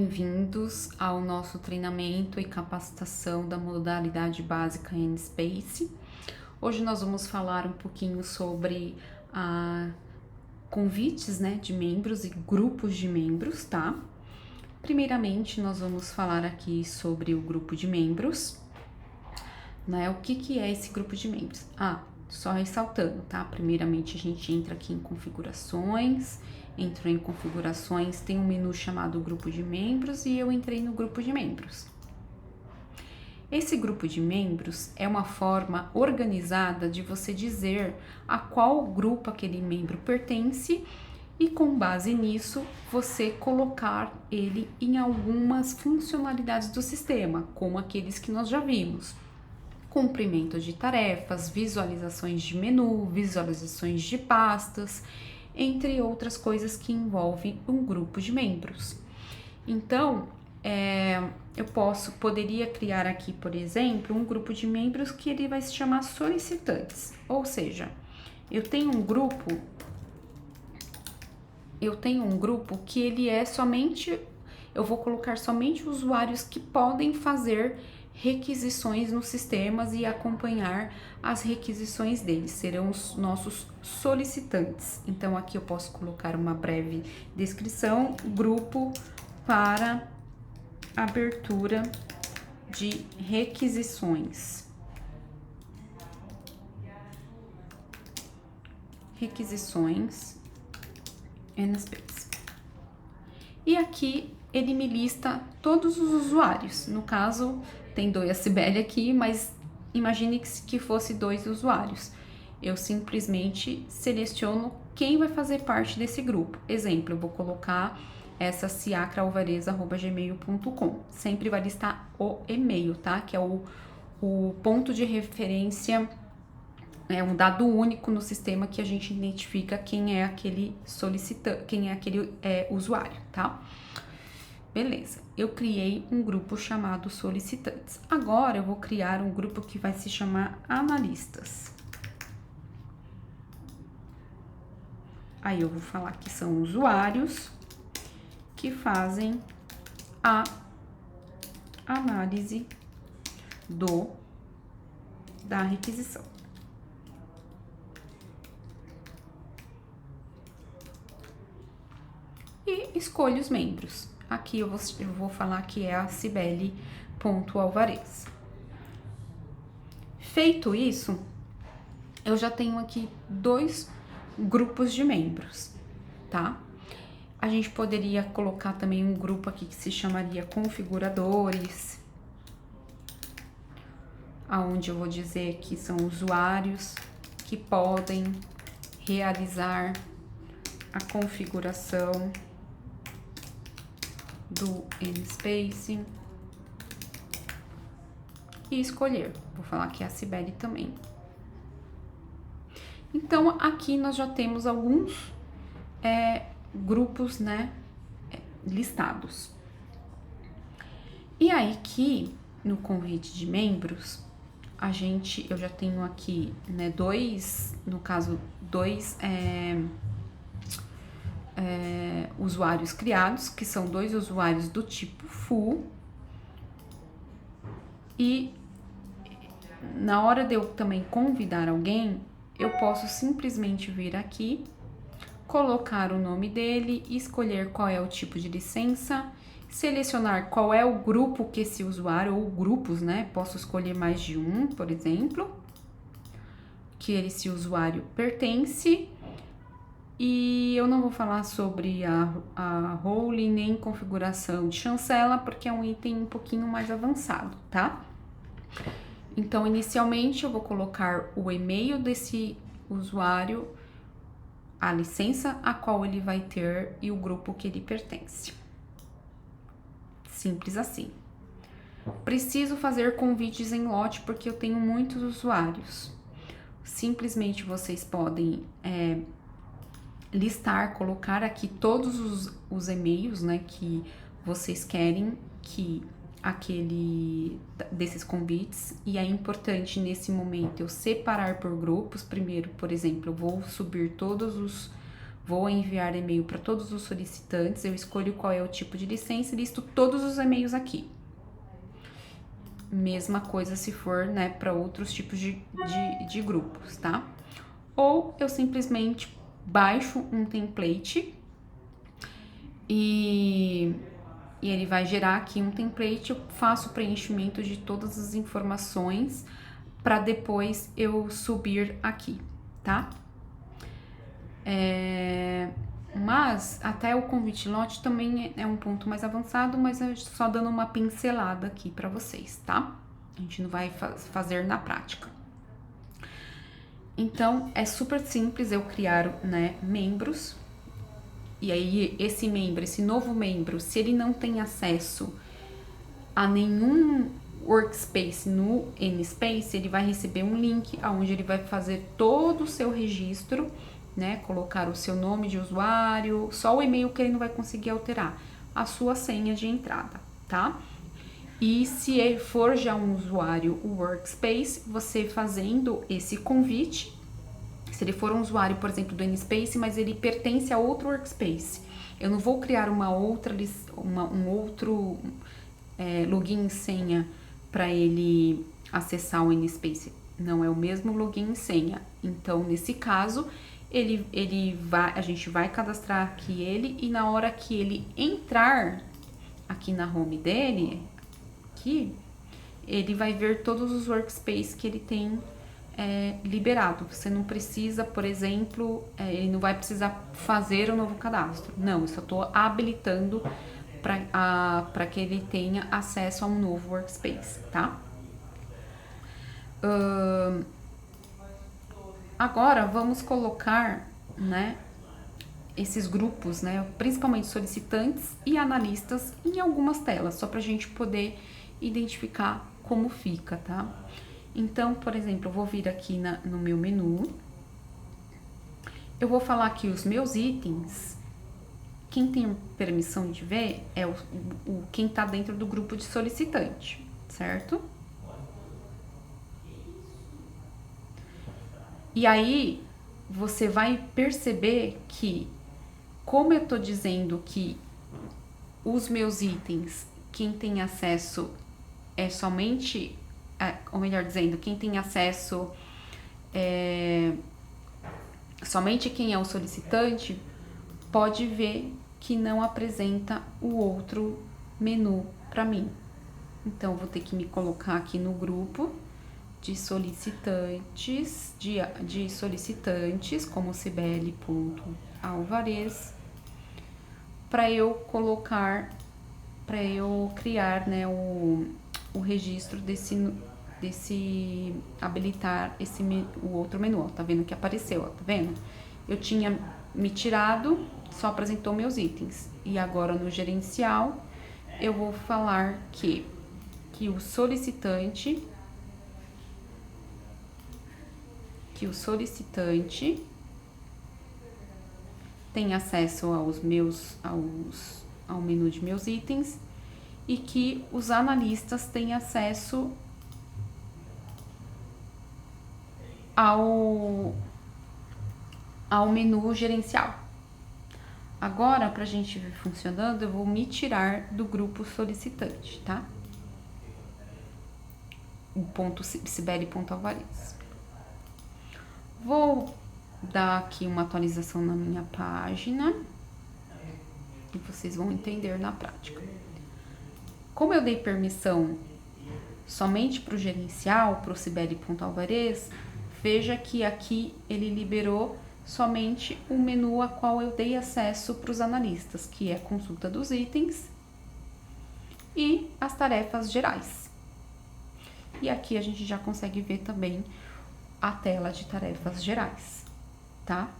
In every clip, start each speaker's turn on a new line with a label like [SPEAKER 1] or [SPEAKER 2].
[SPEAKER 1] Bem-vindos ao nosso treinamento e capacitação da modalidade básica Nspace. Hoje nós vamos falar um pouquinho sobre convites, de membros e grupos de membros, tá? Primeiramente, nós vamos falar aqui sobre o grupo de membros, O que é esse grupo de membros? Só ressaltando, tá? Primeiramente, a gente entra aqui em configurações. Entrou em configurações, tem um menu chamado grupo de membros e eu entrei no grupo de membros. Esse grupo de membros é uma forma organizada de você dizer a qual grupo aquele membro pertence e, com base nisso, você colocar ele em algumas funcionalidades do sistema, como aqueles que nós já vimos. Cumprimento de tarefas, visualizações de menu, visualizações de pastas, entre outras coisas que envolvem um grupo de membros. Então, eu poderia criar aqui, por exemplo, um grupo de membros que ele vai se chamar solicitantes, ou seja, eu tenho um grupo que ele é somente, eu vou colocar somente usuários que podem fazer requisições nos sistemas e acompanhar as requisições deles, serão os nossos solicitantes. Então, aqui eu posso colocar uma breve descrição: grupo para abertura de requisições. Requisições Nspace. E aqui ele me lista todos os usuários. No caso, tem dois Cibele aqui, mas imagine que fosse 2 usuários. Eu simplesmente seleciono quem vai fazer parte desse grupo. Exemplo, eu vou colocar essa ciacraalvarez@gmail.com. Sempre vai listar o e-mail, tá? Que é o ponto de referência, é um dado único no sistema que a gente identifica quem é aquele solicitante, quem é aquele usuário, tá? Beleza, eu criei um grupo chamado solicitantes. Agora eu vou criar um grupo que vai se chamar analistas. Aí eu vou falar que são usuários que fazem a análise da requisição. E escolho os membros. Aqui eu vou falar que é a Cibele.alvarez. Feito isso, eu já tenho aqui 2 grupos de membros, tá? A gente poderia colocar também um grupo aqui que se chamaria configuradores, aonde eu vou dizer que são usuários que podem realizar a configuração do Nspace e escolher. Vou falar que é a Cibele também. Então, aqui nós já temos alguns grupos, listados. E aí que no convite de membros, eu já tenho aqui, dois usuários criados, que são 2 usuários do tipo full, e na hora de eu também convidar alguém, eu posso simplesmente vir aqui, colocar o nome dele, escolher qual é o tipo de licença, selecionar qual é o grupo que esse usuário, ou grupos, posso escolher mais de um, por exemplo, que esse usuário pertence. E eu não vou falar sobre a role nem configuração de chancela, porque é um item um pouquinho mais avançado, tá? Então, inicialmente, eu vou colocar o e-mail desse usuário, a licença a qual ele vai ter e o grupo que ele pertence. Simples assim. Preciso fazer convites em lote porque eu tenho muitos usuários. Simplesmente vocês podem listar, colocar aqui todos os e-mails, que vocês querem que desses convites, e é importante nesse momento eu separar por grupos. Primeiro, por exemplo, eu vou subir vou enviar e-mail para todos os solicitantes, eu escolho qual é o tipo de licença e listo todos os e-mails aqui. Mesma coisa se for, né, para outros tipos de grupos, tá? Ou eu simplesmente baixo um template e ele vai gerar aqui um template, eu faço o preenchimento de todas as informações para depois eu subir aqui, tá? Mas até o convite lote também é um ponto mais avançado, mas eu só dando uma pincelada aqui para vocês, tá? A gente não vai fazer na prática. Então, é super simples eu criar, né, membros. E aí, esse novo membro, se ele não tem acesso a nenhum workspace no Nspace, ele vai receber um link onde ele vai fazer todo o seu registro, né? Colocar o seu nome de usuário, só o e-mail que ele não vai conseguir alterar, a sua senha de entrada, tá? E se ele for já um usuário workspace, você fazendo esse convite, se ele for um usuário, por exemplo, do Nspace, mas ele pertence a outro workspace, eu não vou criar um outro login e senha para ele acessar o Nspace. Não é o mesmo login e senha. Então, nesse caso, a gente vai cadastrar aqui ele e na hora que ele entrar aqui na home dele, aqui, ele vai ver todos os workspaces que ele tem liberado. Você não precisa, por exemplo, ele não vai precisar fazer um novo cadastro. Não, eu só estou habilitando para que ele tenha acesso a um novo workspace, tá? Agora, vamos colocar, né, esses grupos, né, principalmente solicitantes e analistas, em algumas telas, só para a gente poder identificar como fica, tá? Então, por exemplo, eu vou vir aqui no meu menu, eu vou falar aqui os meus itens. Quem tem permissão de ver é quem está dentro do grupo de solicitante, certo? E aí, você vai perceber que, como eu tô dizendo que os meus itens, quem tem acesso é somente, ou melhor dizendo, quem tem acesso é somente quem é o solicitante, pode ver que não apresenta o outro menu para mim. Então, vou ter que me colocar aqui no grupo de solicitantes, de solicitantes, como Cibele.alvarez, para eu colocar, para eu criar, né, o registro habilitar o outro menu, ó, tá vendo que apareceu, ó, tá vendo? Eu tinha me tirado, só apresentou meus itens. E agora no gerencial, eu vou falar que o solicitante tem acesso ao menu de meus itens e que os analistas têm acesso ao menu gerencial. Agora, para a gente ver funcionando, eu vou me tirar do grupo solicitante, tá? O ponto Cibele.alvarez. Vou dar aqui uma atualização na minha página e vocês vão entender na prática. Como eu dei permissão somente para o gerencial, para o Cibele.alvarez, veja que aqui ele liberou somente o menu a qual eu dei acesso para os analistas, que é a consulta dos itens e as tarefas gerais. E aqui a gente já consegue ver também a tela de tarefas gerais, tá?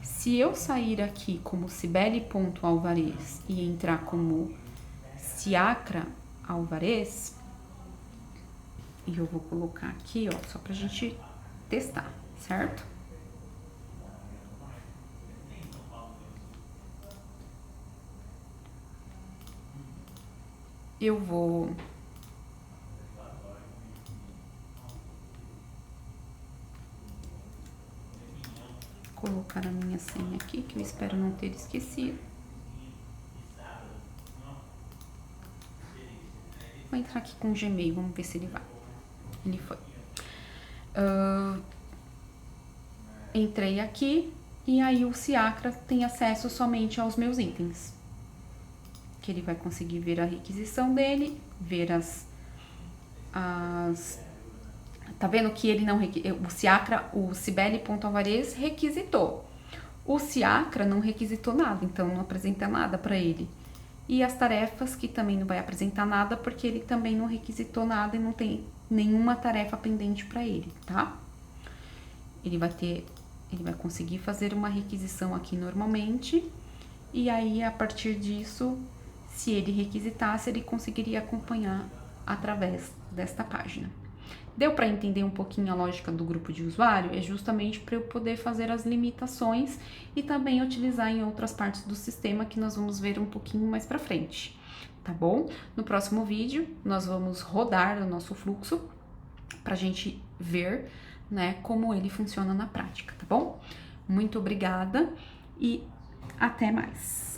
[SPEAKER 1] Se eu sair aqui como Cibele.alvarez e entrar como Ciacra Alvarez, e eu vou colocar aqui, ó, só pra gente testar, certo? Eu vou colocar a minha senha aqui, que eu espero não ter esquecido. Vou entrar aqui com o Gmail, vamos ver se ele vai. Ele foi. Entrei aqui e aí o Ciacra tem acesso somente aos meus itens. Que ele vai conseguir ver a requisição dele, ver tá vendo que ele não... O Ciacra, o Cibele.Alvarez requisitou. O Ciacra não requisitou nada, então não apresenta nada para ele. E as tarefas, que também não vai apresentar nada, porque ele também não requisitou nada e não tem nenhuma tarefa pendente para ele, tá? Ele vai conseguir fazer uma requisição aqui normalmente, e aí, a partir disso, se ele requisitasse, ele conseguiria acompanhar através desta página. Deu para entender um pouquinho a lógica do grupo de usuário? É justamente para eu poder fazer as limitações e também utilizar em outras partes do sistema que nós vamos ver um pouquinho mais para frente, tá bom? No próximo vídeo, nós vamos rodar o nosso fluxo para a gente ver, né, como ele funciona na prática, tá bom? Muito obrigada e até mais!